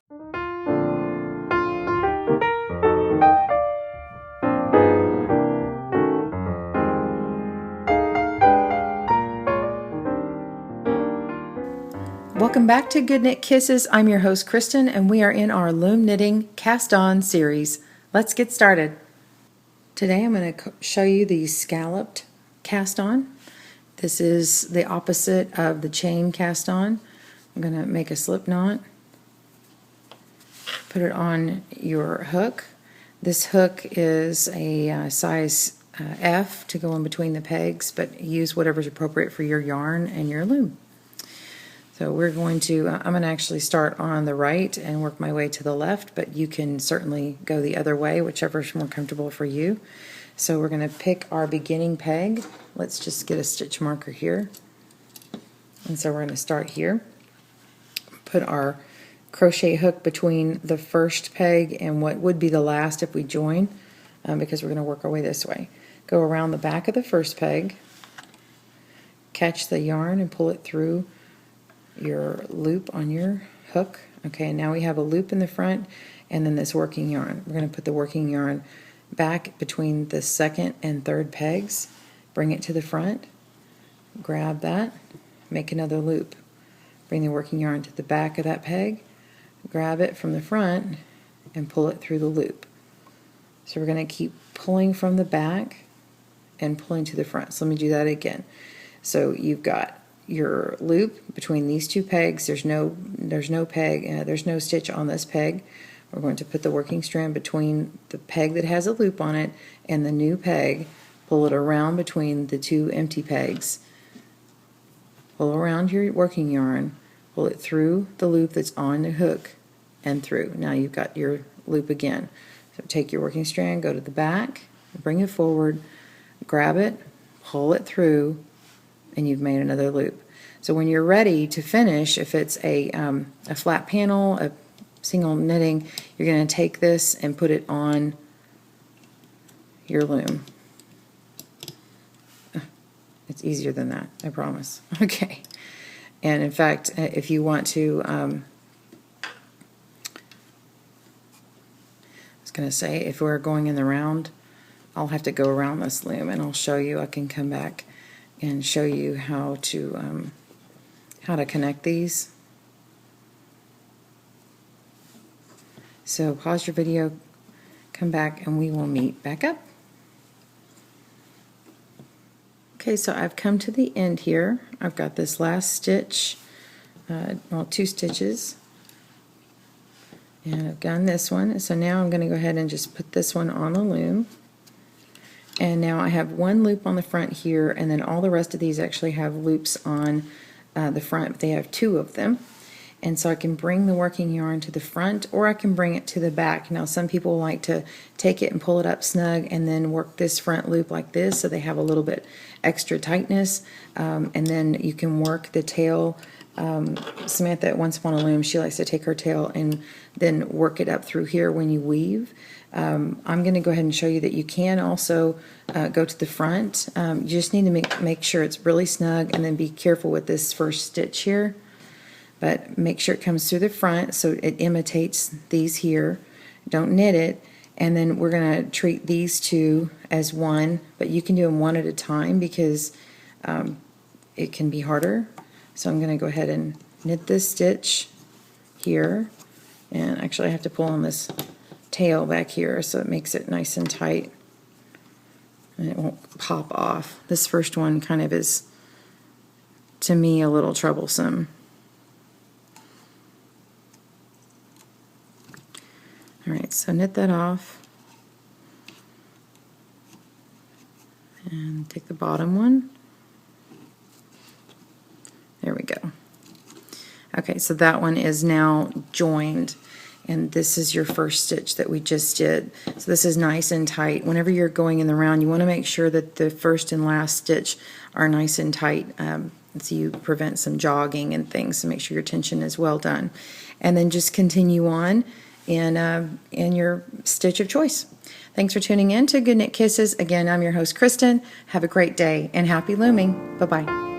Welcome back to GoodKnit Kisses. I'm your host Kristen, and we are in our Loom Knitting Cast On series. Let's get started. Today I'm going to show you the scalloped cast on. This is the opposite of the chain cast on. I'm going to make a slip knot, put it on your hook. This hook is a size F to go in between the pegs, but use whatever's appropriate for your yarn and your loom. So we're going to, I'm going to actually start on the right and work my way to the left, but you can certainly go the other way, whichever is more comfortable for you. So we're going to pick our beginning peg. Let's just get a stitch marker here. And so we're going to start here. Put our crochet hook between the first peg and what would be the last if we join, because we're going to work our way this way. Go around the back of the first peg, catch the yarn and pull it through your loop on your hook. Okay, and now we have a loop in the front and then this working yarn. We're going to put the working yarn back between the second and third pegs, bring it to the front, grab that, make another loop, bring the working yarn to the back of that peg, grab it from the front and pull it through the loop. So we're going to keep pulling from the back and pulling to the front. So let me do that again. So you've got your loop between these two pegs. There's no peg, there's no stitch on this peg. We're going to put the working strand between the peg that has a loop on it and the new peg, pull it around between the two empty pegs, pull around your working yarn, pull it through the loop that's on the hook and through. Now you've got your loop again. So take your working strand, go to the back, bring it forward, grab it, pull it through, and you've made another loop. So when you're ready to finish, if it's a flat panel, a single knitting, you're going to take this and put it on your loom. It's easier than that, I promise. Okay. And in fact, if you want to, I was going to say, if we're going in the round, I'll have to go around this loom and I'll show you. I can come back and show you how to connect these. So pause your video, come back, and we will meet back up. Okay, so I've come to the end here. I've got this last stitch, well, 2 stitches, and I've done this one. So now I'm going to go ahead and just put this one on the loom. And now I have one loop on the front here, and then all the rest of these actually have loops on the front, but they have 2 of them. And so I can bring the working yarn to the front, or I can bring it to the back. Now some people like to take it and pull it up snug and then work this front loop like this, so they have a little bit extra tightness. And then you can work the tail. Samantha at Once Upon a Loom, she likes to take her tail and then work it up through here when you weave. I'm going to go ahead and show you that you can also go to the front. You just need to make sure it's really snug, and then be careful with this first stitch here. But make sure it comes through the front so it imitates these here. Don't knit it. And then we're going to treat these 2 as one, but you can do them one at a time because it can be harder. So I'm going to go ahead and knit this stitch here, and actually I have to pull on this tail back here so it makes it nice and tight and it won't pop off. This first one kind of is, to me, a little troublesome. Alright, so knit that off and take the bottom one. There we go. Okay, so that one is now joined, and this is your first stitch that we just did. So this is nice and tight. Whenever you're going in the round, you want to make sure that the first and last stitch are nice and tight, so you prevent some jogging and things, so make sure your tension is well done. And then just continue on in your stitch of choice. Thanks for tuning in to GoodKnit Kisses. Again, I'm your host, Kristen. Have a great day and happy looming. Bye-bye.